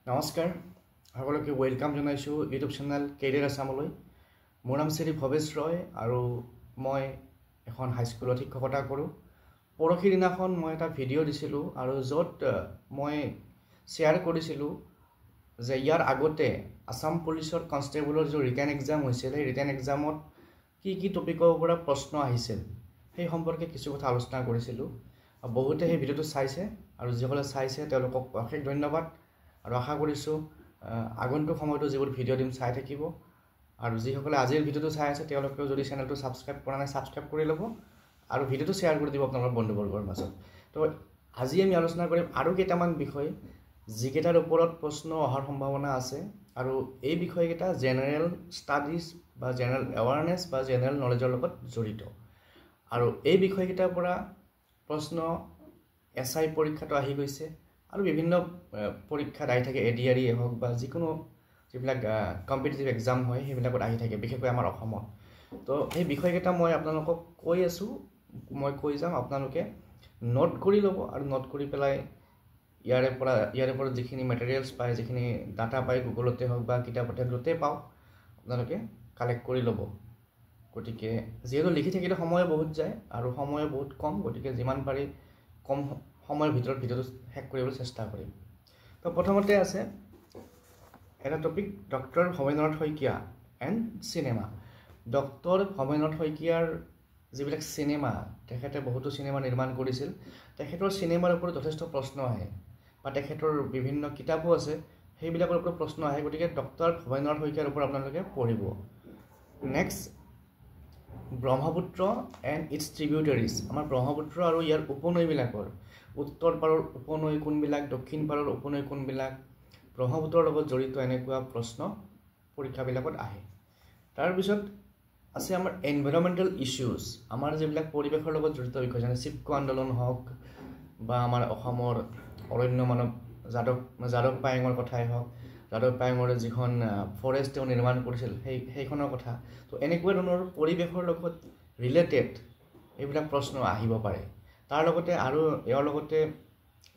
নমস্কাৰ সকলোকে ওয়েলকাম জনাইছো ইউটিউব চেনেল কেৰিয়াৰ আসামলৈ। মোৰ নাম শ্ৰী ভৱেশ ৰয় আৰু মই এখন হাইস্কুলত শিক্ষকতা কৰোঁ। পৰহি দিনাখন মই এটা ভিডিঅ' দিছিলোঁ আৰু য'ত মই শ্বেয়াৰ কৰিছিলোঁ যে ইয়াৰ আগতে আসাম পুলিচৰ কনষ্টেবলৰ যে ৰিটেন এক্সাম হৈছিল সেই ৰিটেন এক্সামত কি টপিকৰ পৰা প্ৰশ্ন আহিছিল সেই সম্পৰ্কে কিছু কথা আলোচনা কৰিছিলোঁ। বহুতে সেই ভিডিঅ'টো চাইছে আৰু যিসকলে চাইছে তেওঁলোকক অশেষ ধন্যবাদ আৰু আশা কৰিছোঁ আগন্তুক সময়তো যিবোৰ ভিডিঅ' দিম চাই থাকিব আৰু যিসকলে আজিৰ ভিডিঅ'টো চাই আছে তেওঁলোকেও যদি চেনেলটো ছাবস্ক্ৰাইব কৰা নাই ছাবস্ক্ৰাইব কৰি ল'ব আৰু ভিডিঅ'টো শ্বেয়াৰ কৰি দিব আপোনালোকৰ বন্ধুবৰ্গৰ মাজত। তো আজি আমি আলোচনা কৰিম আৰু কেইটামান বিষয় যিকেইটাৰ ওপৰত প্ৰশ্ন অহাৰ সম্ভাৱনা আছে আৰু এই বিষয়কেইটা জেনেৰেল ষ্টাডিজ বা জেনেৰেল এৱাৰনেছ বা জেনেৰেল নলেজৰ লগত জড়িত আৰু এই বিষয়কেইটাৰ পৰা প্ৰশ্ন SI পৰীক্ষাটো আহি গৈছে আৰু বিভিন্ন পৰীক্ষাত আহি থাকে ADRE হওক বা যিকোনো যিবিলাক কম্পিটিটিভ এক্সাম হয় সেইবিলাকত আহি থাকে বিশেষকৈ আমাৰ অসমত। তো সেই বিষয়কেইটা মই আপোনালোকক কৈ আছোঁ, মই কৈ যাম, আপোনালোকে নোট কৰি ল'ব আৰু নোট কৰি পেলাই ইয়াৰে পৰা যিখিনি মেটেৰিয়েলছ পায় যিখিনি ডাটা পায় গুগলতে হওক বা কিতাপতে য'তে পাওঁ আপোনালোকে কালেক্ট কৰি ল'ব। গতিকে যিহেতু লিখি থাকিলে সময় বহুত যায় আৰু সময় বহুত কম, গতিকে যিমান পাৰি কম সময়ৰ ভিতৰত ভিডিঅ'টো শেষ কৰিবলৈ চেষ্টা কৰিম। তো প্ৰথমতে আছে এটা topic doctor Bhabendranath Saikia and cinema. Doctor Bhabendranath শইকীয়াৰ যিবিলাক চিনেমা, তেখেতে বহুতো চিনেমা নিৰ্মাণ কৰিছিল। তেখেতৰ চিনেমাৰ ওপৰত যথেষ্ট প্ৰশ্ন আহে বা তেখেতৰ বিভিন্ন কিতাপো আছে, সেইবিলাকৰ ওপৰত প্ৰশ্ন আহে। গতিকে ডক্টৰ ভৱেন্দ্ৰনাথ শইকীয়াৰ ওপৰত আপোনালোকে পঢ়িব। Next Brahmaputra and its tributaries. আমাৰ ব্ৰহ্মপুত্ৰ আৰু ইয়াৰ উপনৈবিলাকৰ উত্তৰ পাৰৰ উপনৈ কোনবিলাক, দক্ষিণ পাৰৰ উপনৈ কোনবিলাক, ব্ৰহ্মপুত্ৰৰ লগত জড়িত এনেকুৱা প্ৰশ্ন পৰীক্ষাবিলাকত আহে। তাৰপিছত আছে আমাৰ এনভাইৰনমেণ্টেল ইছ্যুজ, আমাৰ যিবিলাক পৰিৱেশৰ লগত জড়িত বিষয় যেনে চিপকো আন্দোলন হওক বা আমাৰ অসমৰ অৰণ্য মানৱ যাদৱ পায়েঙৰ কথাই হওক, যাদৱ পায়েঙৰে যিখন ফৰেষ্ট তেওঁ নিৰ্মাণ কৰিছিল সেইখনৰ কথা। তো এনেকুৱা ধৰণৰ পৰিৱেশৰ লগত ৰিলেটেড এইবিলাক প্ৰশ্ন আহিব পাৰে। তাৰ লগতে আৰু ইয়াৰ লগতে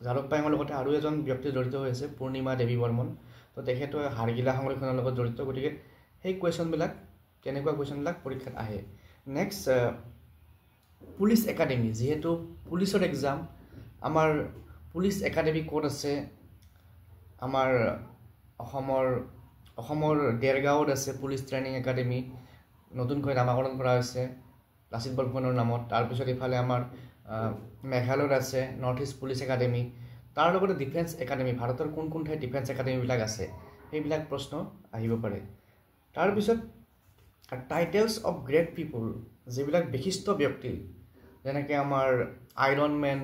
যাদৱ পায়েঙৰ লগতে আৰু এজন ব্যক্তি জড়িত হৈ আছে, পূৰ্ণিমা দেৱী বৰ্মন। তো তেখেতে হাড়গিলা সংৰক্ষণৰ লগত জড়িত, গতিকে সেই কুৱেশ্যনবিলাক তেনেকুৱা কুৱেশ্যনবিলাক পৰীক্ষাত আহে। নেক্সট পুলিচ একাডেমি, যিহেতু পুলিচৰ এক্সাম, আমাৰ পুলিচ একাডেমি ক'ত আছে? আমাৰ অসমৰ দেৰগাঁৱত আছে পুলিচ ট্ৰেইনিং একাডেমি, নতুনকৈ নামাকৰণ কৰা হৈছে লাচিত বৰফুকনৰ নামত। তাৰপিছত ইফালে আমাৰ মেঘালয়ত আছে নৰ্থ ইষ্ট পুলিচ একাডেমি। তাৰ লগতে ডিফেন্স একাডেমি, ভাৰতৰ কোন কোন ঠাইত ডিফেন্স একাডেমিবিলাক আছে সেইবিলাক প্ৰশ্ন আহিব পাৰে। তাৰপিছত টাইটেলছ অফ গ্ৰেট পিপুল, যিবিলাক বিশিষ্ট ব্যক্তি যেনেকৈ আমাৰ আইৰণ মেন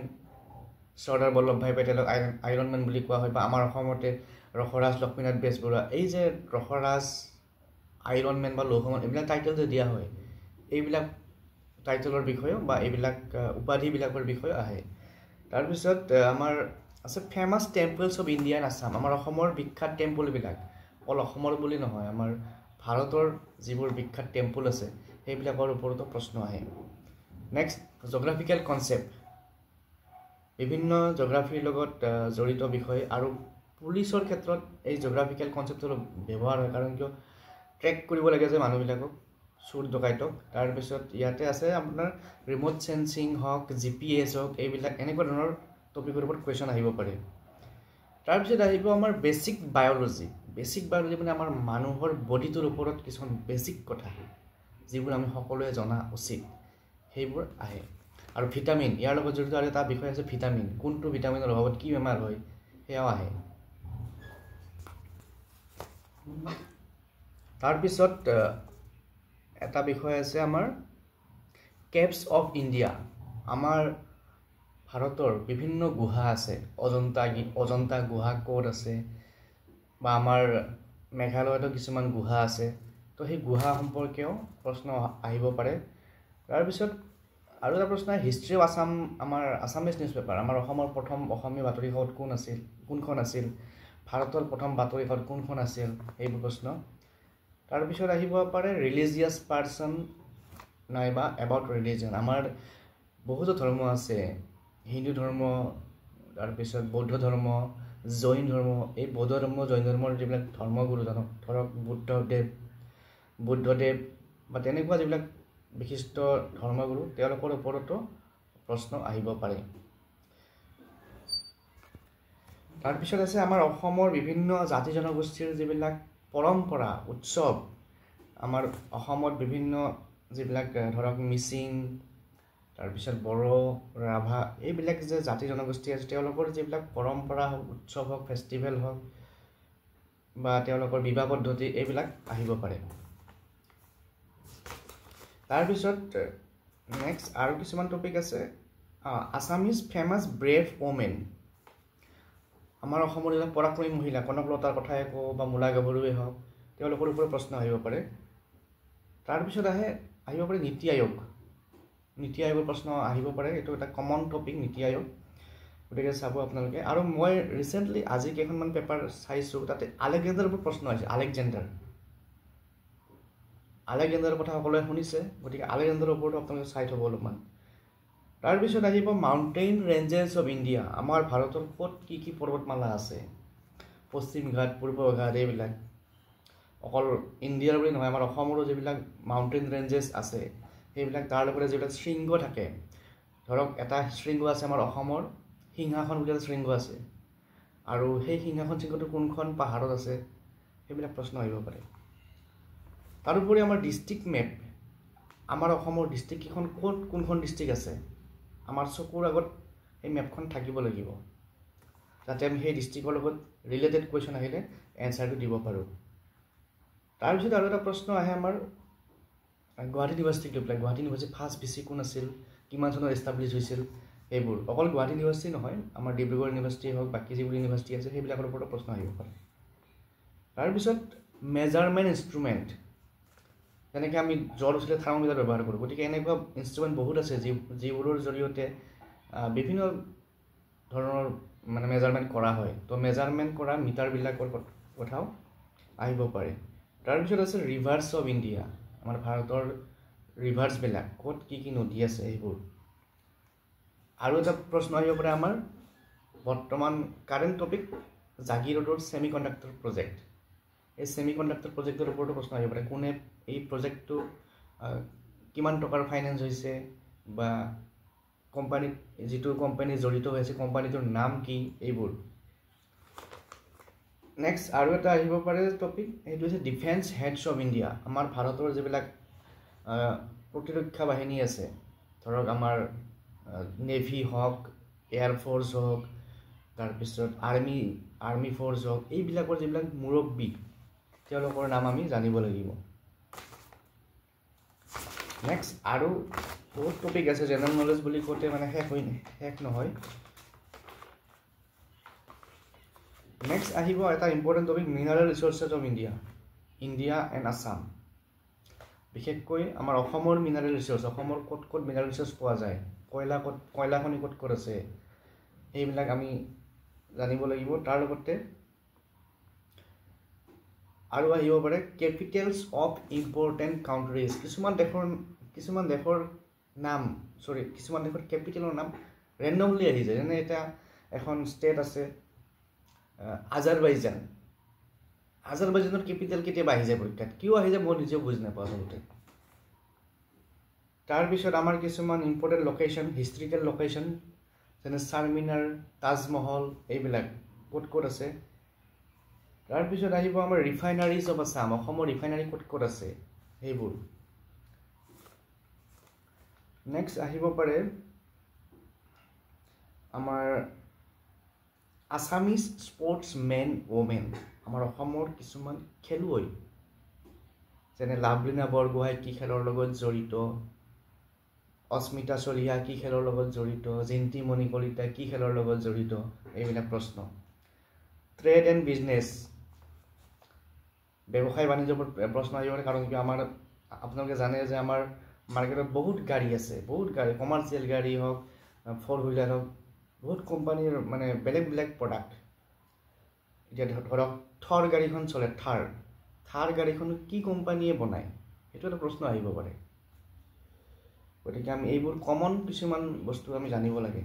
চৰ্দাৰ বল্লভভাই পেটেলক আইৰণ মেন বুলি কোৱা হয়, বা আমাৰ অসমতে ৰসৰাজ লক্ষ্মীনাথ বেজবৰুৱা, এই যে ৰসৰাজ, আইৰণ মেন বা লৌহমান এইবিলাক টাইটেল যে দিয়া হয়, এইবিলাক টাইটেলৰ বিষয়েও বা এইবিলাক উপাধিবিলাকৰ বিষয়ে আহে। তাৰপিছত আমাৰ আছে famous temples of India and Assam, আমাৰ অসমৰ বিখ্যাত টেম্পলবিলাক, অকল অসমৰ বুলি নহয় আমাৰ ভাৰতৰ যিবোৰ বিখ্যাত টেম্পল আছে সেইবিলাকৰ ওপৰতো প্ৰশ্ন আহে। নেক্সট জগ্ৰাফিকেল কনচেপ্ট, বিভিন্ন জগ্ৰাফিৰ লগত জড়িত বিষয় আৰু পুলিচৰ ক্ষেত্ৰত এই জগ্ৰাফিকেল কনচেপ্টৰ ব্যৱহাৰ হয়, কাৰণ কিয় ট্ৰেক কৰিব লাগে যে মানুহবিলাকক, চোৰ ডকাইতক। তাৰপিছত ইয়াতে আছে আপোনাৰ ৰিম'ট চেন্সিং হওক, GPS হওক, এইবিলাক এনেকুৱা ধৰণৰ টপিকৰ ওপৰত কুৱেশ্যন আহিব পাৰে। তাৰপিছত আহিব আমাৰ বেচিক বায়'লজি। বেচিক বায়'লজি মানে আমাৰ মানুহৰ বডিটোৰ ওপৰত কিছুমান বেচিক কথা যিবোৰ আমি সকলোৱে জনা উচিত, সেইবোৰ আহে। আৰু ভিটামিন, ইয়াৰ লগত জড়িত আৰু এটা বিষয় আছে ভিটামিন, কোনটো ভিটামিনৰ অভাৱত কি বেমাৰ হয় সেয়াও আহে। তাৰপিছত এটা বিষয় আছে আমাৰ কেভছ অফ ইণ্ডিয়া, আমাৰ ভাৰতৰ বিভিন্ন গুহা আছে, অজন্তা গুহা ক'ত আছে, বা আমাৰ মেঘালয়তো কিছুমান গুহা আছে। তো সেই গুহা সম্পৰ্কেও প্ৰশ্ন আহিব পাৰে। তাৰপিছত আৰু এটা প্ৰশ্ন হিষ্ট্ৰী অফ আছাম, আমাৰ আছামিজ নিউজ পেপাৰ, আমাৰ অসমৰ প্ৰথম অসমীয়া বাতৰি কাকত কোনখন আছিল, ভাৰতৰ প্ৰথম বাতৰি কাকত কোনখন আছিল, এইবোৰ প্ৰশ্ন। তাৰপিছত আহিব পাৰে ৰিলিজিয়াছ পাৰ্চন নাইবা এবাউট ৰিলিজন, আমাৰ বহুতো ধৰ্ম আছে, হিন্দু ধৰ্ম, তাৰপিছত বৌদ্ধ ধৰ্ম, জৈন ধৰ্ম, এই বৌদ্ধ ধৰ্ম জৈন ধৰ্মৰ যিবিলাক ধৰ্মগুৰু ধৰক বুদ্ধদেৱ বা তেনেকুৱা যিবিলাক বিশিষ্ট ধৰ্মগুৰু তেওঁলোকৰ ওপৰতো প্ৰশ্ন আহিব পাৰে। তাৰপিছত আছে আমাৰ অসমৰ বিভিন্ন জাতি জনগোষ্ঠীৰ যিবিলাক পৰম্পৰা উৎসৱ। আমাৰ অসমত বিভিন্ন যিবিলাক ধৰক মিচিং, তাৰপিছত বড়ো, ৰাভা, এইবিলাক যে জাতি জনগোষ্ঠী আছে তেওঁলোকৰ যিবিলাক পৰম্পৰা হওক, উৎসৱ হওক, ফেষ্টিভেল হওক বা তেওঁলোকৰ বিবাহ পদ্ধতি এইবিলাক আহিব পাৰে। তাৰপিছত নেক্সট আৰু কিছুমান টপিক আছে আছামিজ ফেমাছ ব্ৰেভ ওমেন। আমাৰ অসমৰ যিবিলাক পৰাক্ৰমী মহিলা, কনকলতাৰ কথাই কওঁ বা মূলা গাভৰুৱে হওক, তেওঁলোকৰ ওপৰত প্ৰশ্ন আহিব পাৰে। তাৰপিছত আহিব পাৰে নীতি আয়োগ। নীতি আয়োগৰ প্ৰশ্ন আহিব পাৰে, এইটো এটা কমন টপিক নীতি আয়োগ, গতিকে চাব আপোনালোকে। আৰু মই ৰিচেণ্টলি আজি কেইখনমান পেপাৰ চাইছোঁ, তাতে আলেকজেণ্ডাৰৰ ওপৰত প্ৰশ্ন আহিছে। আলেকজেণ্ডাৰৰ কথা সকলোৱে শুনিছে, গতিকে আলেকজেণ্ডাৰৰ ওপৰতো আপোনালোকে চাই থ'ব অলপমান। তাৰপিছত আহিব মাউণ্টেইন ৰেঞ্জেছ অফ ইণ্ডিয়া। আমাৰ ভাৰতৰ ক'ত কি কি পৰ্বতমালা আছে, পশ্চিম ঘাট, পূৰ্ব ঘাট, এইবিলাক অকল ইণ্ডিয়াৰ বুলি নহয়, আমাৰ অসমৰো যিবিলাক মাউণ্টেইন ৰেঞ্জেছ আছে সেইবিলাক, তাৰ লগতে যিবিলাক শৃংগ থাকে, ধৰক এটা শৃংগ আছে আমাৰ অসমৰ সিংহাসন বুলি এটা শৃংগ আছে, আৰু সেই সিংহাসন শৃংগটো কোনখন পাহাৰত আছে, সেইবিলাক প্ৰশ্ন আহিব পাৰে। তাৰোপৰি আমাৰ ডিষ্ট্ৰিক্ট মেপ, আমাৰ অসমৰ ডিষ্ট্ৰিক্টকেইখন ক'ত কোনখন ডিষ্ট্ৰিক্ট আছে, আমাৰ চকুৰ আগত সেই মেপখন থাকিব লাগিব, যাতে আমি সেই ডিষ্ট্ৰিক্টৰ লগত ৰিলেটেড কুৱেশ্যন আহিলে এনচাৰটো দিব পাৰোঁ। তাৰপিছত আৰু এটা প্ৰশ্ন আহে আমাৰ গুৱাহাটী ইউনিভাৰ্চিটিক লৈ পেলাই। গুৱাহাটী ইউনিভাৰ্চিটি ফাৰ্ষ্ট ভিচি কোন আছিল, কিমান চনত এষ্টাব্লিছ হৈছিল, সেইবোৰ। অকল গুৱাহাটী ইউনিভাৰ্চিটি নহয়, আমাৰ ডিব্ৰুগড় ইউনিভাৰ্চিটি হওক, বাকী যিবোৰ ইউনিভাৰ্চিটি আছে সেইবিলাকৰ ওপৰতো প্ৰশ্ন আহিব পাৰে। তাৰপিছত মেজাৰমেণ্ট ইনষ্ট্ৰুমেণ্ট, যেনেকৈ আমি জ্বৰ উঠিলে থাৰ্মোমিটাৰ ব্যৱহাৰ কৰোঁ, গতিকে এনেকুৱা ইনষ্ট্ৰুমেণ্ট বহুত আছে যিবোৰৰ জৰিয়তে বিভিন্ন ধৰণৰ মানে মেজাৰমেণ্ট কৰা হয়। তো মেজাৰমেণ্ট কৰা মিটাৰবিলাকৰ কথাও আহিব পাৰে। তাৰপিছত আছে ৰিভাৰ্ছ অফ ইণ্ডিয়া, আমাৰ ভাৰতৰ ৰিভাৰ্ছবিলাক, ক'ত কি কি নদী আছে সেইবোৰ। আৰু এটা প্ৰশ্ন আহিব পাৰে আমাৰ বৰ্তমান কাৰেণ্ট টপিক জাগিৰোডৰ ছেমি কণ্ডাক্টৰ প্ৰজেক্ট। এই ছেমি কণ্ডাক্টৰ প্ৰজেক্টৰ ওপৰতো প্ৰশ্ন আহিব পাৰে, কোনে এই প্ৰজেক্টটো কিমান টকাৰ ফাইনেন্স হৈছে, বা কোম্পানীত যিটো কোম্পানী জড়িত হৈ আছে কোম্পানীটোৰ নাম কি, এইবোৰ। নেক্সট আৰু এটা আহিব পাৰে টপিক, সেইটো হৈছে ডিফেন্স হেডছ অফ ইণ্ডিয়া। আমাৰ ভাৰতৰ যিবিলাক প্ৰতিৰক্ষা বাহিনী আছে, ধৰক আমাৰ নেভি হওক, এয়াৰফ'ৰ্চ হওক, তাৰপিছত আৰ্মি ফ'ৰ্চ হওক, এইবিলাকৰ যিবিলাক মুৰব্বী তেওঁলোকৰ নাম আমি জানিব লাগিব। নেক্সট আৰু বহুত টপিক আছে, জেনেৰেল নলেজ বুলি কওঁতে মানে শেষ নহয়। নেক্সট আহিব এটা important topic mineral resources of India and Assam. বিশেষকৈ আমাৰ অসমৰ মিনাৰেল ৰিচোৰ্চ, অসমৰ ক'ত ক'ত মিনাৰেল ৰিচোৰ্চ পোৱা যায়, কয়লা খনি ক'ত ক'ত আছে, সেইবিলাক আমি জানিব লাগিব। তাৰ লগতে আৰু আহিব পাৰে কেপিটেলছ অফ ইম্পৰ্টেণ্ট কাউণ্ট্ৰিজ। কিছুমান দেশৰ কেপিটেলৰ নাম ৰেণ্ডমলি আহি যায়। যেনে এতিয়া এখন ষ্টেট আছে আজাৰবাইজানৰ কেপিটেল কেতিয়াবা আহি যায় পৰীক্ষাত, কিয় আহি যায় মই নিজেও বুজি নাপাওঁ আচলতে। তাৰপিছত আমাৰ কিছুমান ইম্পৰ্টেণ্ট লোকেশ্যন, হিষ্ট্ৰিকেল লোকেশ্যন, যেনে চাৰমিনাৰ, তাজমহল, এইবিলাক ক'ত ক'ত আছে। তাৰপিছত আহিব আমাৰ ৰিফাইনাৰীজ অফ আছাম, অসমৰ ৰিফাইনাৰী ক'ত ক'ত আছে সেইবোৰ। নেক্সট আহিব পাৰে আমাৰ আছামিজ স্পৰ্টছ মেন ওমেন, আমাৰ অসমৰ কিছুমান খেলুৱৈ, যেনে লাভলীনা বৰগোহাঁই কি খেলৰ লগত জড়িত, অস্মিতা চলিহা কি খেলৰ লগত জড়িত, জিন্তিমণি কলিতা কি খেলৰ লগত জড়িত, এইবিলাক প্ৰশ্ন। ট্ৰেড এণ্ড বিজনেছ, ব্যৱসায় বাণিজ্যৰ প্ৰশ্ন আহিব পাৰে, কাৰণ কি আমাৰ আপোনালোকে জানে যে আমাৰ মাৰ্কেটত বহুত গাড়ী আছে, কমাৰ্চিয়েল গাড়ী হওক, 4 হুইলাৰ হওক, বহুত কোম্পানীৰ মানে বেলেগ প্ৰডাক্ট। এতিয়া ধৰক থৰ গাড়ীখন চলে, থাৰ গাড়ীখন কি কোম্পানীয়ে বনায়, সেইটো এটা প্ৰশ্ন আহিব পাৰে। গতিকে আমি এইবোৰ কমন কিছুমান বস্তু আমি জানিব লাগে।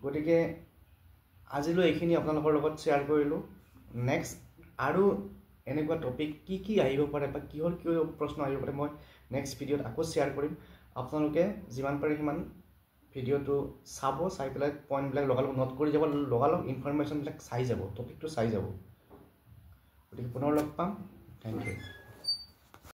গতিকে আজিলৈ এইখিনি আপোনালোকৰ লগত শ্বেয়াৰ কৰিলোঁ। নেক্সট আৰু এনেকুৱা টপিক কি আহিব পাৰে বা কিহৰ প্ৰশ্ন আহিব পাৰে মই নেক্সট ভিডিঅ'ত আকৌ শ্বেয়াৰ কৰিম। আপোনালোকে যিমান পাৰে সিমান ভিডিঅ'টো চাব, চাই পেলাই পইণ্টবিলাক লগালগ নোট কৰি যাব, লগালগ ইনফৰমেশ্যনবিলাক চাই যাব, টপিকটো চাই যাব। গতিকে পুনৰ লগ পাম। Thank U.